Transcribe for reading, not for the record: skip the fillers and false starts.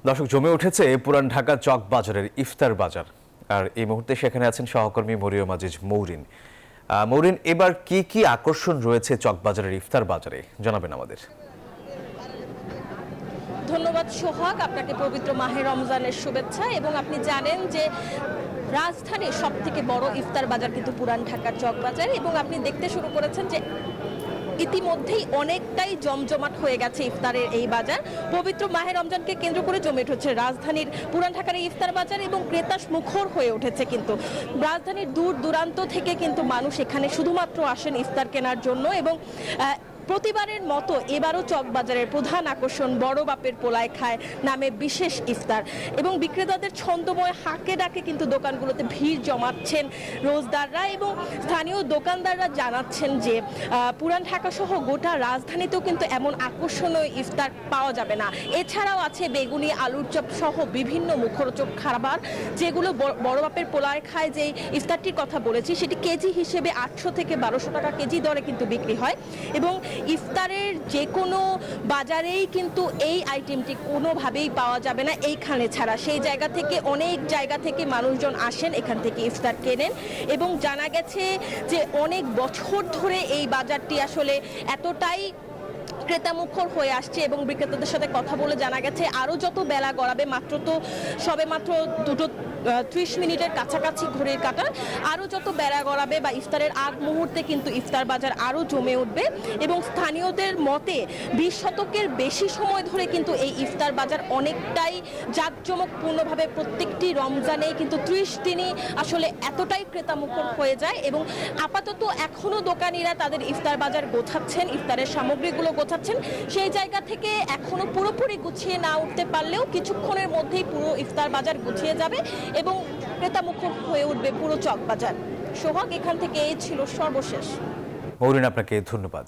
দর্শক, জমে উঠেছে পুরান ঢাকা চক বাজারের ইফতার বাজার। আর এই মুহূর্তে সেখানে আছেন সহকর্মী মরিয়ম আজিজ মৌরিন। মৌরিন, এবার কি কি আকর্ষণ রয়েছে চক বাজারের ইফতার বাজারে জানাবেন আমাদের। ধন্যবাদ সোহাগ, আপনাকে পবিত্র মাহে রমজানের শুভেচ্ছা। এবং আপনি জানেন যে রাজধানীর সব থেকে বড় ইফতার বাজার কিন্তু পুরান ঢাকার চক বাজার, এবং আপনি দেখতে শুরু করেছেন যে ইতিমধ্যেই অনেকটাই জমজমাট হয়ে গেছে ইফতারের এই বাজার। পবিত্র মাহে রমজানকে কেন্দ্র করে জমে উঠেছে রাজধানীর পুরান ঢাকার এই ইফতার বাজার, এবং ক্রেতা মুখর হয়ে উঠেছে। কিন্তু রাজধানীর দূর দূরান্ত থেকে কিন্তু মানুষ এখানে শুধুমাত্র আসেন ইফতার কেনার জন্য। এবং প্রতিবারের মতো এবারও চকবাজারের প্রধান আকর্ষণ বড় বাপের পোলায় খায় নামে বিশেষ ইফতার, এবং বিক্রেতাদের ছন্দময় হাঁকে ডাকে কিন্তু দোকানগুলোতে ভিড় জমাচ্ছেন রোজদাররা। এবং স্থানীয় দোকানদাররা জানাচ্ছেন যে পুরান ঢাকা সহ গোটা রাজধানীতেও কিন্তু এমন আকর্ষণীয় ইফতার পাওয়া যাবে না। এছাড়াও আছে বেগুনি, আলুর চপ সহ বিভিন্ন মুখরোচক খাবার, যেগুলো বড় বাপের পোলায় খায় যে ইফতারটির কথা বলেছি সেটি কেজি হিসেবে 800 থেকে 1200 টাকা কেজি দরে কিন্তু বিক্রি হয়। এবং ইফতারের যে কোনো বাজারেই কিন্তু এই আইটেমটি কোনোভাবেই পাওয়া যাবে না এইখানে ছাড়া। সেই জায়গা থেকে অনেক জায়গা থেকে মানুষজন আসেন, এখান থেকে ইফতার কেনেন। এবং জানা গেছে যে অনেক বছর ধরে এই বাজারটি আসলে এতটাই ক্রেতামুখর হয়ে আসছে, এবং বিক্রেতাদের সাথে কথা বলে জানা গেছে আরও যত বেলা গড়াবে, সবেমাত্র 2:30 মিনিটের কাছাকাছি ঘড়ির কাঁটা, আরও যত বেলা গড়াবে বা ইফতারের আগ মুহূর্তে কিন্তু ইফতার বাজার আরও জমে উঠবে। এবং স্থানীয়দের মতে 20 শতকের বেশি সময় ধরে কিন্তু এই ইফতার বাজার অনেকটাই জাঁকজমকপূর্ণভাবে প্রত্যেকটি রমজানেই কিন্তু 30 দিনই আসলে এতটাই ক্রেতামুখর হয়ে যায়। এবং আপাতত এখনও দোকানিরা তাদের ইফতার বাজার গোছাচ্ছেন, ইফতারের সামগ্রীগুলো গোছাচ্ছেন। সেই জায়গা থেকে এখনো পুরোপুরি গুছিয়ে না উঠতে পারলেও কিছুক্ষণের মধ্যেই পুরো ইফতার বাজার গুছিয়ে যাবে এবং ক্রেতামুখর হয়ে উঠবে পুরো চক বাজার। সোহাগ, এখান থেকে এই ছিল সর্বশেষ। মৌরিন, আপনাকে ধন্যবাদ।